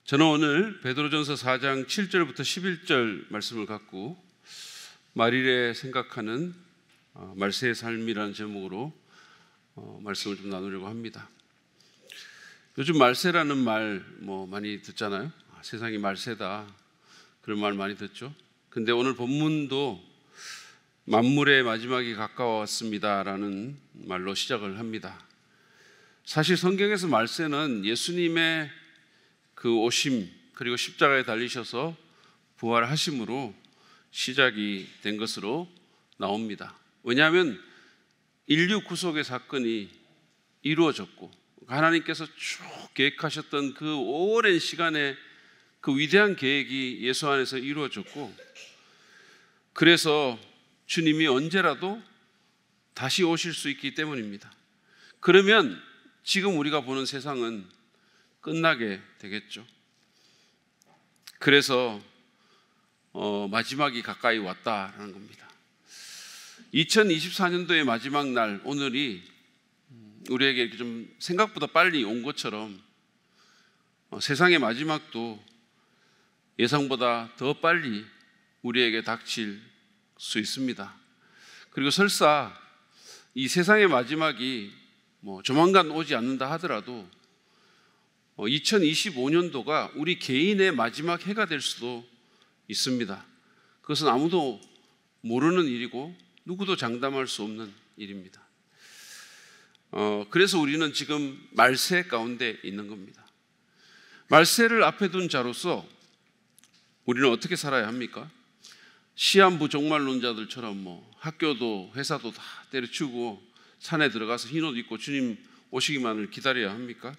저는 오늘 베드로전서 4장 7절부터 11절 말씀을 갖고 말일에 생각하는 말세의 삶이라는 제목으로 말씀을 좀 나누려고 합니다. 요즘 말세라는 말 많이 듣잖아요. 세상이 말세다, 그런 말 많이 듣죠. 근데 오늘 본문도 만물의 마지막이 가까웠습니다라는 말로 시작을 합니다. 사실 성경에서 말세는 예수님의 그 오심, 그리고 십자가에 달리셔서 부활하심으로 시작이 된 것으로 나옵니다. 왜냐하면 인류 구속의 사건이 이루어졌고 하나님께서 쭉 계획하셨던 그 오랜 시간의 그 위대한 계획이 예수 안에서 이루어졌고, 그래서 주님이 언제라도 다시 오실 수 있기 때문입니다. 그러면 지금 우리가 보는 세상은 끝나게 되겠죠. 그래서 마지막이 가까이 왔다라는 겁니다. 2024년도의 마지막 날, 오늘이 우리에게 이렇게 좀 생각보다 빨리 온 것처럼 세상의 마지막도 예상보다 더 빨리 우리에게 닥칠 수 있습니다. 그리고 설사 이 세상의 마지막이 조만간 오지 않는다 하더라도 2025년도가 우리 개인의 마지막 해가 될 수도 있습니다. 그것은 아무도 모르는 일이고 누구도 장담할 수 없는 일입니다. 그래서 우리는 지금 말세 가운데 있는 겁니다. 말세를 앞에 둔 자로서 우리는 어떻게 살아야 합니까? 시한부 종말론자들처럼 학교도 회사도 다 때려치우고 산에 들어가서 흰옷 입고 주님 오시기만을 기다려야 합니까?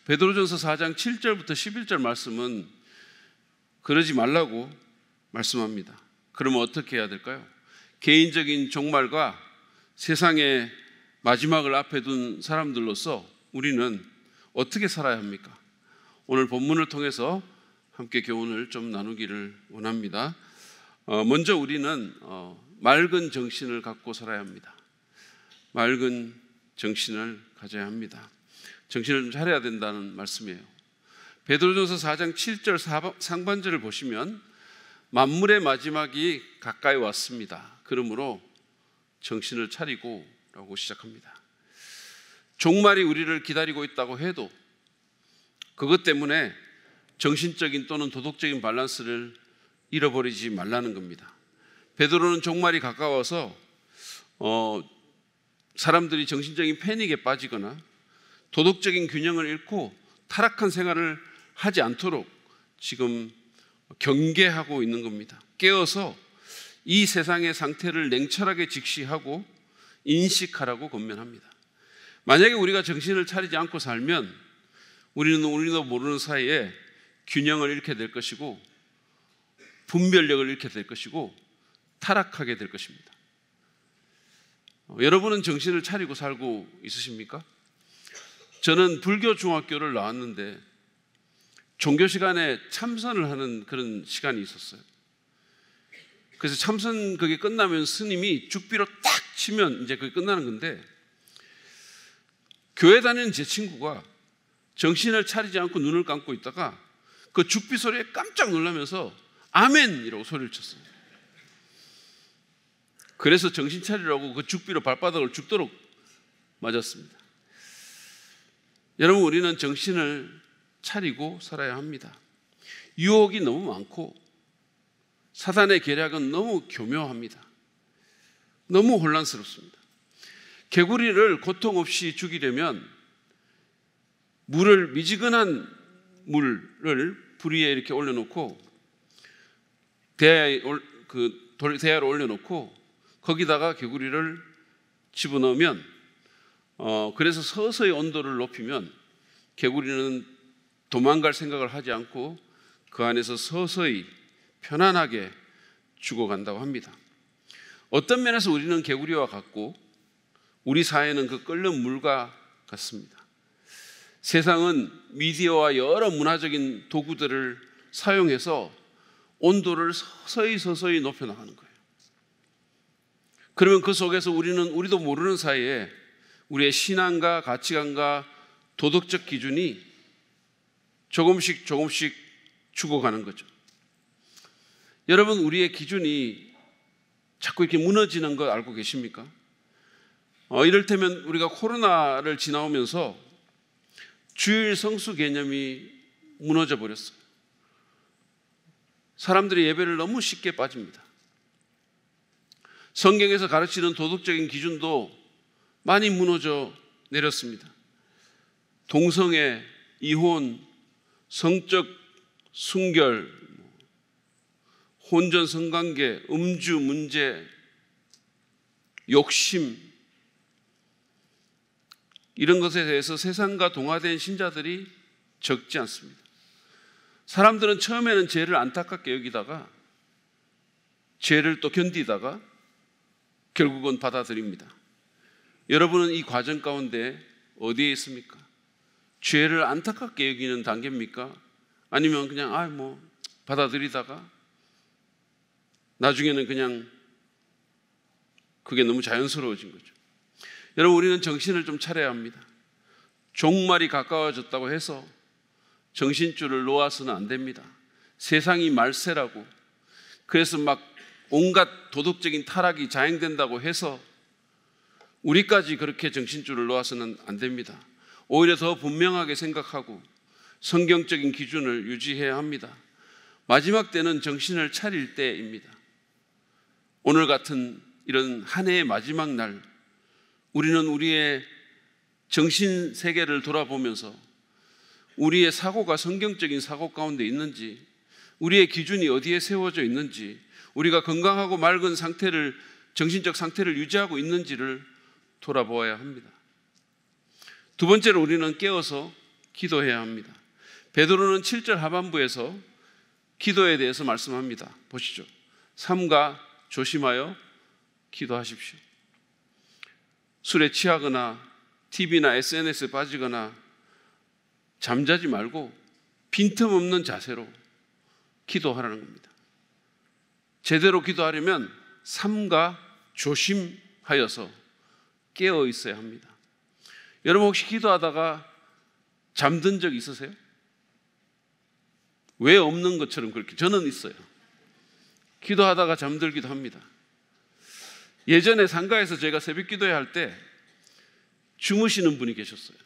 베드로전서 4장 7절부터 11절 말씀은 그러지 말라고 말씀합니다. 그러면 어떻게 해야 될까요? 개인적인 종말과 세상의 마지막을 앞에 둔 사람들로서 우리는 어떻게 살아야 합니까? 오늘 본문을 통해서 함께 교훈을 좀 나누기를 원합니다. 먼저 우리는 맑은 정신을 갖고 살아야 합니다. 맑은 정신을 가져야 합니다. 정신을 좀 차려야 된다는 말씀이에요. 베드로전서 4장 7절 상반절을 보시면 만물의 마지막이 가까이 왔습니다. 그러므로 정신을 차리고 라고 시작합니다. 종말이 우리를 기다리고 있다고 해도 그것 때문에 정신적인 또는 도덕적인 밸런스를 잃어버리지 말라는 겁니다. 베드로는 종말이 가까워서 사람들이 정신적인 패닉에 빠지거나 도덕적인 균형을 잃고 타락한 생활을 하지 않도록 지금 경계하고 있는 겁니다. 깨어서 이 세상의 상태를 냉철하게 직시하고 인식하라고 권면합니다. 만약에 우리가 정신을 차리지 않고 살면 우리도 모르는 사이에 균형을 잃게 될 것이고 분별력을 잃게 될 것이고 타락하게 될 것입니다. 여러분은 정신을 차리고 살고 있으십니까? 저는 불교 중학교를 나왔는데 종교 시간에 참선을 하는 그런 시간이 있었어요. 그래서 참선 그게 끝나면 스님이 죽비로 딱 치면 이제 그게 끝나는 건데, 교회 다니는 제 친구가 정신을 차리지 않고 눈을 감고 있다가 그 죽비 소리에 깜짝 놀라면서 아멘! 이라고 소리를 쳤어요. 그래서 정신 차리라고 그 죽비로 발바닥을 죽도록 맞았습니다. 여러분, 우리는 정신을 차리고 살아야 합니다. 유혹이 너무 많고 사단의 계략은 너무 교묘합니다. 너무 혼란스럽습니다. 개구리를 고통 없이 죽이려면 미지근한 물을 불 위에 이렇게 올려놓고 대야로 올려놓고 거기다가 개구리를 집어넣으면 그래서 서서히 온도를 높이면 개구리는 도망갈 생각을 하지 않고 그 안에서 서서히 편안하게 죽어간다고 합니다. 어떤 면에서 우리는 개구리와 같고 우리 사회는 그 끓는 물과 같습니다. 세상은 미디어와 여러 문화적인 도구들을 사용해서 온도를 서서히 높여나가는 거예요. 그러면 그 속에서 우리도 모르는 사이에 우리의 신앙과 가치관과 도덕적 기준이 조금씩 죽어가는 거죠. 여러분, 우리의 기준이 자꾸 이렇게 무너지는 거 알고 계십니까? 이를테면 우리가 코로나를 지나오면서 주일 성수 개념이 무너져 버렸어요. 사람들이 예배를 너무 쉽게 빠집니다. 성경에서 가르치는 도덕적인 기준도 많이 무너져 내렸습니다. 동성애, 이혼, 성적 순결, 혼전 성관계, 음주 문제, 욕심, 이런 것에 대해서 세상과 동화된 신자들이 적지 않습니다. 사람들은 처음에는 죄를 안타깝게 여기다가 죄를 또 견디다가 결국은 받아들입니다. 여러분은 이 과정 가운데 어디에 있습니까? 죄를 안타깝게 여기는 단계입니까? 아니면 그냥 받아들이다가 나중에는 그냥 그게 너무 자연스러워진 거죠. 여러분, 우리는 정신을 좀 차려야 합니다. 종말이 가까워졌다고 해서 정신줄을 놓아서는 안 됩니다. 세상이 말세라고, 그래서 막 온갖 도덕적인 타락이 자행된다고 해서 우리까지 그렇게 정신줄을 놓아서는 안 됩니다. 오히려 더 분명하게 생각하고 성경적인 기준을 유지해야 합니다. 마지막 때는 정신을 차릴 때입니다. 오늘 같은 이런 한 해의 마지막 날, 우리는 우리의 정신 세계를 돌아보면서 우리의 사고가 성경적인 사고 가운데 있는지, 우리의 기준이 어디에 세워져 있는지, 우리가 건강하고 맑은 상태를, 정신적 상태를 유지하고 있는지를 돌아보아야 합니다. 두 번째로 우리는 깨어서 기도해야 합니다. 베드로는 7절 하반부에서 기도에 대해서 말씀합니다. 보시죠. 삼가 조심하여 기도하십시오. 술에 취하거나 TV나 SNS에 빠지거나 잠자지 말고 빈틈없는 자세로 기도하라는 겁니다. 제대로 기도하려면 삼가 조심하여서 깨어 있어야 합니다. 여러분, 혹시 기도하다가 잠든 적 있으세요? 왜 없는 것처럼 그렇게? 저는 있어요. 기도하다가 잠들기도 합니다. 예전에 상가에서 제가 새벽 기도회 할 때 주무시는 분이 계셨어요.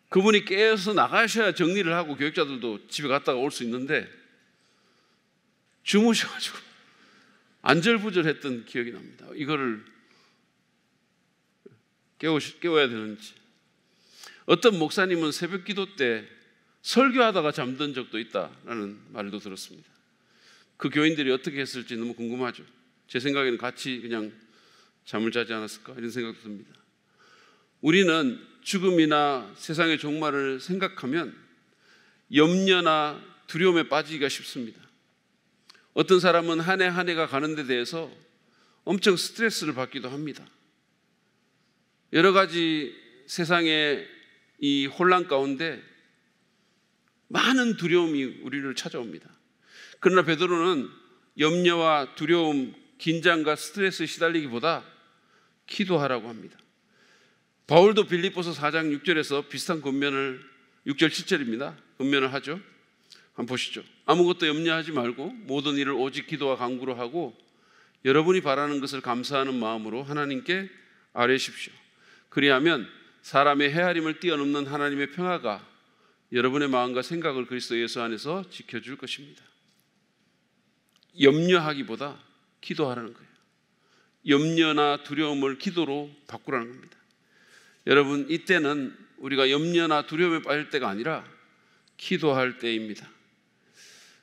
그분이 깨어서 나가셔야 정리를 하고 교육자들도 집에 갔다가 올 수 있는데 주무셔가지고 안절부절했던 기억이 납니다. 이거를 깨워야 되는지. 어떤 목사님은 새벽 기도 때 설교하다가 잠든 적도 있다라는 말도 들었습니다. 그 교인들이 어떻게 했을지 너무 궁금하죠. 제 생각에는 같이 그냥 잠을 자지 않았을까 이런 생각도 듭니다. 우리는 죽음이나 세상의 종말을 생각하면 염려나 두려움에 빠지기가 쉽습니다. 어떤 사람은 한 해 한 해가 가는 데 대해서 엄청 스트레스를 받기도 합니다. 여러 가지 세상의 이 혼란 가운데 많은 두려움이 우리를 찾아옵니다. 그러나 베드로는 염려와 두려움, 긴장과 스트레스에 시달리기보다 기도하라고 합니다. 바울도 빌립보서 4장 6절에서 비슷한 권면을 6절 7절입니다. 권면을 하죠. 한번 보시죠. 아무것도 염려하지 말고 모든 일을 오직 기도와 간구로 하고 여러분이 바라는 것을 감사하는 마음으로 하나님께 아뢰십시오. 그리하면 사람의 헤아림을 뛰어넘는 하나님의 평화가 여러분의 마음과 생각을 그리스도 예수 안에서 지켜줄 것입니다. 염려하기보다 기도하라는 거예요. 염려나 두려움을 기도로 바꾸라는 겁니다. 여러분, 이때는 우리가 염려나 두려움에 빠질 때가 아니라 기도할 때입니다.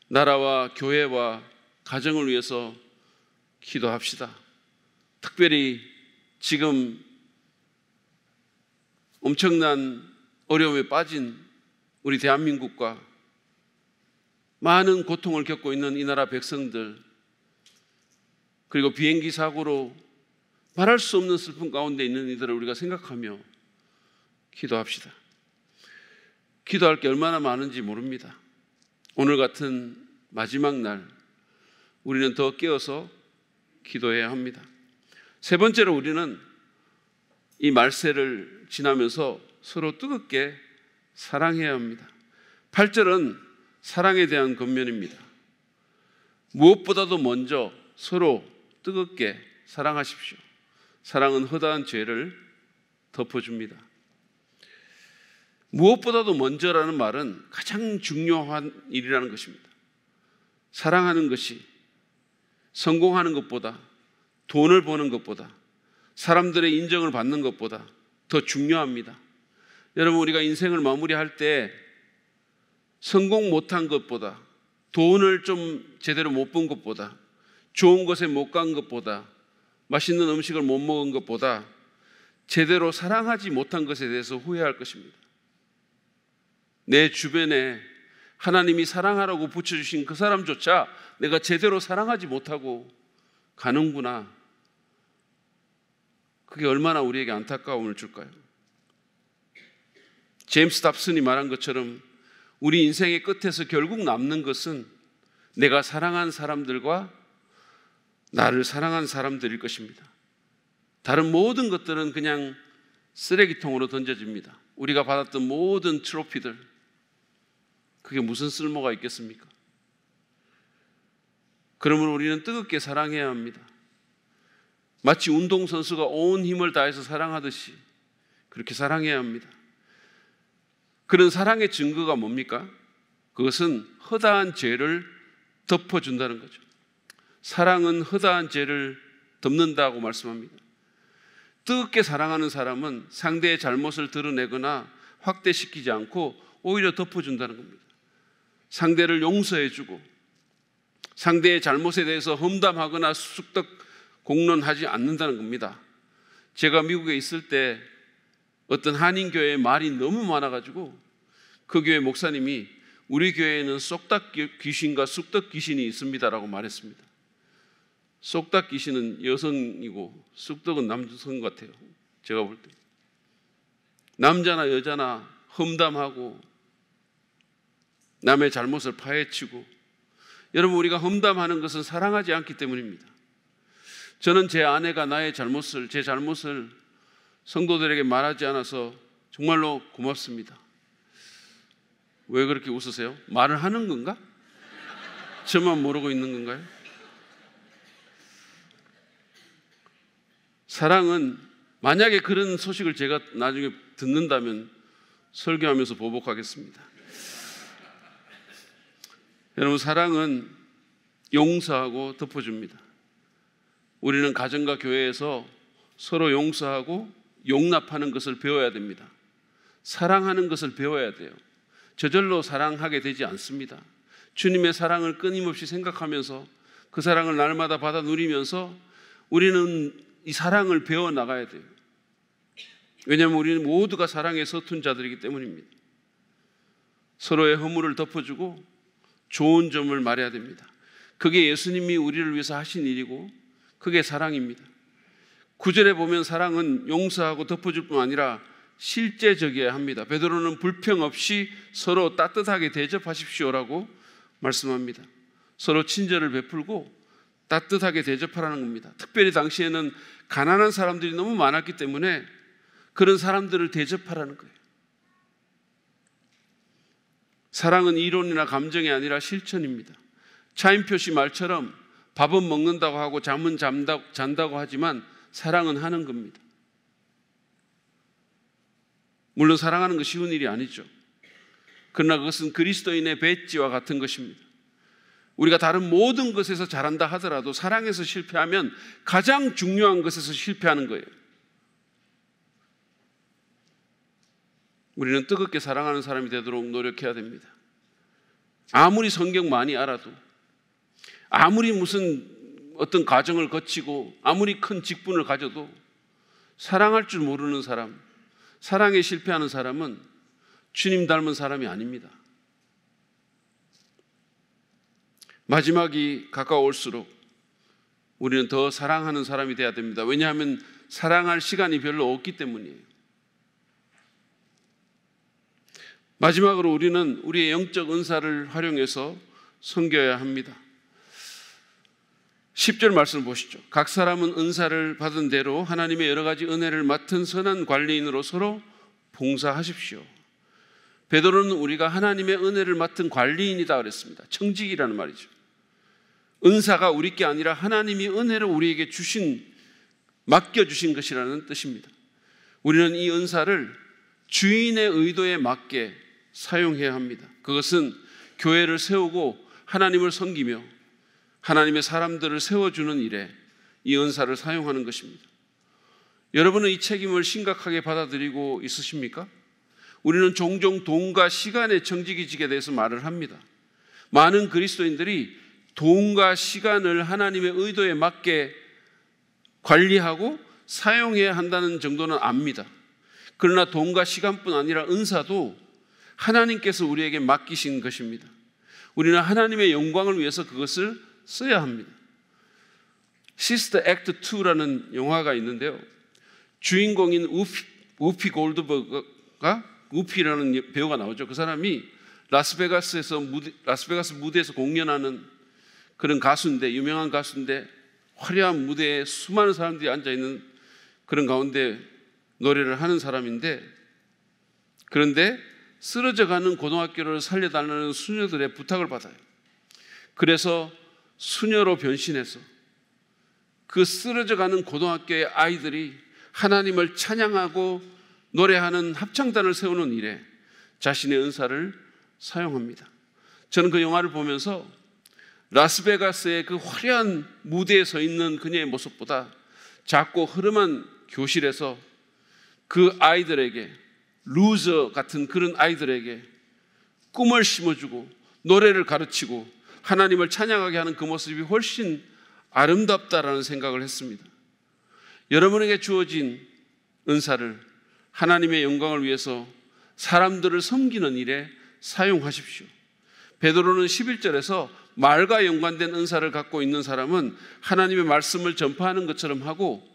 나라와 교회와 가정을 위해서 기도합시다. 특별히 지금 엄청난 어려움에 빠진 우리 대한민국과 많은 고통을 겪고 있는 이 나라 백성들, 그리고 비행기 사고로 말할 수 없는 슬픔 가운데 있는 이들을 우리가 생각하며 기도합시다. 기도할 게 얼마나 많은지 모릅니다. 오늘 같은 마지막 날 우리는 더 깨어서 기도해야 합니다. 세 번째로 우리는 이 말세를 지나면서 서로 뜨겁게 사랑해야 합니다. 8절은 사랑에 대한 권면입니다. 무엇보다도 먼저 서로 뜨겁게 사랑하십시오. 사랑은 허다한 죄를 덮어줍니다. 무엇보다도 먼저라는 말은 가장 중요한 일이라는 것입니다. 사랑하는 것이 성공하는 것보다, 돈을 버는 것보다, 사람들의 인정을 받는 것보다 더 중요합니다. 여러분, 우리가 인생을 마무리할 때 성공 못한 것보다, 돈을 좀 제대로 못 번 것보다, 좋은 곳에 못 간 것보다, 맛있는 음식을 못 먹은 것보다 제대로 사랑하지 못한 것에 대해서 후회할 것입니다. 내 주변에 하나님이 사랑하라고 붙여주신 그 사람조차 내가 제대로 사랑하지 못하고 가는구나. 그게 얼마나 우리에게 안타까움을 줄까요? 제임스 답슨이 말한 것처럼 우리 인생의 끝에서 결국 남는 것은 내가 사랑한 사람들과 나를 사랑한 사람들일 것입니다. 다른 모든 것들은 그냥 쓰레기통으로 던져집니다. 우리가 받았던 모든 트로피들, 그게 무슨 쓸모가 있겠습니까? 그러면 우리는 뜨겁게 사랑해야 합니다. 마치 운동선수가 온 힘을 다해서 사랑하듯이 그렇게 사랑해야 합니다. 그런 사랑의 증거가 뭡니까? 그것은 허다한 죄를 덮어준다는 거죠. 사랑은 허다한 죄를 덮는다고 말씀합니다. 뜨겁게 사랑하는 사람은 상대의 잘못을 드러내거나 확대시키지 않고 오히려 덮어준다는 겁니다. 상대를 용서해주고 상대의 잘못에 대해서 험담하거나 쑥덕 공론하지 않는다는 겁니다. 제가 미국에 있을 때 어떤 한인교회에 말이 너무 많아가지고 그 교회 목사님이 우리 교회에는 쏙닥 귀신과 쑥덕 귀신이 있습니다라고 말했습니다. 쏙닥 귀신은 여성이고 쑥덕은 남성 같아요. 제가 볼 때 남자나 여자나 험담하고 남의 잘못을 파헤치고, 여러분, 우리가 험담하는 것은 사랑하지 않기 때문입니다. 저는 제 아내가 제 잘못을 성도들에게 말하지 않아서 정말로 고맙습니다. 왜 그렇게 웃으세요? 말을 하는 건가? 저만 모르고 있는 건가요? 사랑은, 만약에 그런 소식을 제가 나중에 듣는다면 설교하면서 보복하겠습니다. 여러분, 사랑은 용서하고 덮어줍니다. 우리는 가정과 교회에서 서로 용서하고 용납하는 것을 배워야 됩니다. 사랑하는 것을 배워야 돼요. 저절로 사랑하게 되지 않습니다. 주님의 사랑을 끊임없이 생각하면서 그 사랑을 날마다 받아 누리면서 우리는 이 사랑을 배워나가야 돼요. 왜냐하면 우리는 모두가 사랑에 서툰 자들이기 때문입니다. 서로의 허물을 덮어주고 좋은 점을 말해야 됩니다. 그게 예수님이 우리를 위해서 하신 일이고 그게 사랑입니다. 9절에 보면 사랑은 용서하고 덮어줄 뿐 아니라 실제적이어야 합니다. 베드로는 불평 없이 서로 따뜻하게 대접하십시오라고 말씀합니다. 서로 친절을 베풀고 따뜻하게 대접하라는 겁니다. 특별히 당시에는 가난한 사람들이 너무 많았기 때문에 그런 사람들을 대접하라는 거예요. 사랑은 이론이나 감정이 아니라 실천입니다. 차인표 씨 말처럼 밥은 먹는다고 하고 잠은 잔다고 하지만 사랑은 하는 겁니다. 물론 사랑하는 거 쉬운 일이 아니죠. 그러나 그것은 그리스도인의 배지와 같은 것입니다. 우리가 다른 모든 것에서 잘한다 하더라도 사랑에서 실패하면 가장 중요한 것에서 실패하는 거예요. 우리는 뜨겁게 사랑하는 사람이 되도록 노력해야 됩니다. 아무리 성경 많이 알아도, 아무리 무슨 어떤 과정을 거치고, 아무리 큰 직분을 가져도 사랑할 줄 모르는 사람, 사랑에 실패하는 사람은 주님 닮은 사람이 아닙니다. 마지막이 가까워올수록 우리는 더 사랑하는 사람이 되어야 됩니다. 왜냐하면 사랑할 시간이 별로 없기 때문이에요. 마지막으로 우리는 우리의 영적 은사를 활용해서 섬겨야 합니다. 10절 말씀을 보시죠. 각 사람은 은사를 받은 대로 하나님의 여러 가지 은혜를 맡은 선한 관리인으로 서로 봉사하십시오. 베드로는 우리가 하나님의 은혜를 맡은 관리인이다 그랬습니다. 청직이라는 말이죠. 은사가 우리께 아니라 하나님이 은혜를 우리에게 맡겨주신 것이라는 뜻입니다. 우리는 이 은사를 주인의 의도에 맞게 사용해야 합니다. 그것은 교회를 세우고 하나님을 섬기며 하나님의 사람들을 세워주는 일에 이 은사를 사용하는 것입니다. 여러분은 이 책임을 심각하게 받아들이고 있으십니까? 우리는 종종 돈과 시간의 청지기직에 대해서 말을 합니다. 많은 그리스도인들이 돈과 시간을 하나님의 의도에 맞게 관리하고 사용해야 한다는 정도는 압니다. 그러나 돈과 시간뿐 아니라 은사도 하나님께서 우리에게 맡기신 것입니다. 우리는 하나님의 영광을 위해서 그것을 써야 합니다. 시스터 액트 2라는 영화가 있는데요. 주인공인 우피 골드버그가 우피라는 배우가 나오죠. 그 사람이 라스베가스 무대에서 공연하는 그런 가수인데, 유명한 가수인데 화려한 무대에 수많은 사람들이 앉아있는 그런 가운데 노래를 하는 사람인데, 그런데 쓰러져가는 고등학교를 살려달라는 수녀들의 부탁을 받아요. 그래서 수녀로 변신해서 그 쓰러져가는 고등학교의 아이들이 하나님을 찬양하고 노래하는 합창단을 세우는 일에 자신의 은사를 사용합니다. 저는 그 영화를 보면서 라스베가스의 그 화려한 무대에 서 있는 그녀의 모습보다 작고 흐름한 교실에서 그 아이들에게, 루저 같은 그런 아이들에게 꿈을 심어주고 노래를 가르치고 하나님을 찬양하게 하는 그 모습이 훨씬 아름답다라는 생각을 했습니다. 여러분에게 주어진 은사를 하나님의 영광을 위해서 사람들을 섬기는 일에 사용하십시오. 베드로는 11절에서 말과 연관된 은사를 갖고 있는 사람은 하나님의 말씀을 전파하는 것처럼 하고,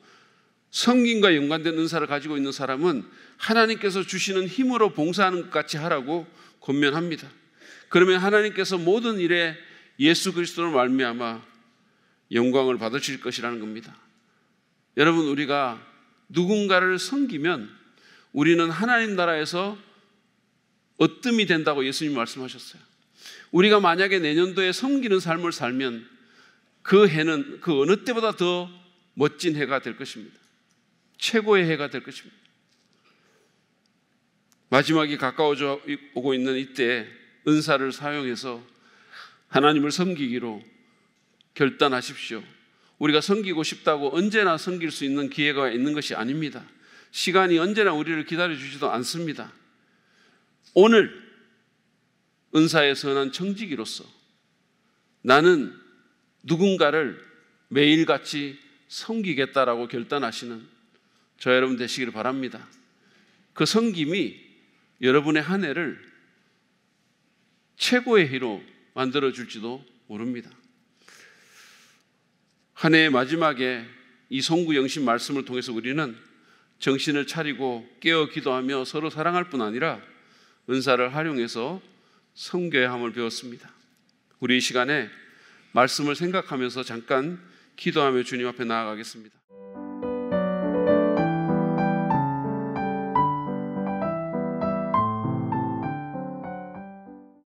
섬김과 연관된 은사를 가지고 있는 사람은 하나님께서 주시는 힘으로 봉사하는 것 같이 하라고 권면합니다. 그러면 하나님께서 모든 일에 예수 그리스도로 말미암아 영광을 받으실 것이라는 겁니다. 여러분, 우리가 누군가를 섬기면 우리는 하나님 나라에서 어뜸이 된다고 예수님 말씀하셨어요. 우리가 만약에 내년도에 섬기는 삶을 살면 그 해는 그 어느 때보다 더 멋진 해가 될 것입니다. 최고의 해가 될 것입니다. 마지막이 가까워져 오고 있는 이때 은사를 사용해서 하나님을 섬기기로 결단하십시오. 우리가 섬기고 싶다고 언제나 섬길 수 있는 기회가 있는 것이 아닙니다. 시간이 언제나 우리를 기다려주지도 않습니다. 오늘 은사의 선한 청지기로서 나는 누군가를 매일같이 섬기겠다라고 결단하시는 저 여러분 되시기를 바랍니다. 그 섬김이 여러분의 한 해를 최고의 해로 만들어줄지도 모릅니다. 한 해의 마지막에 이 송구영신 말씀을 통해서 우리는 정신을 차리고 깨어 기도하며 서로 사랑할 뿐 아니라 은사를 활용해서 섬겨야 함을 배웠습니다. 우리 이 시간에 말씀을 생각하면서 잠깐 기도하며 주님 앞에 나아가겠습니다.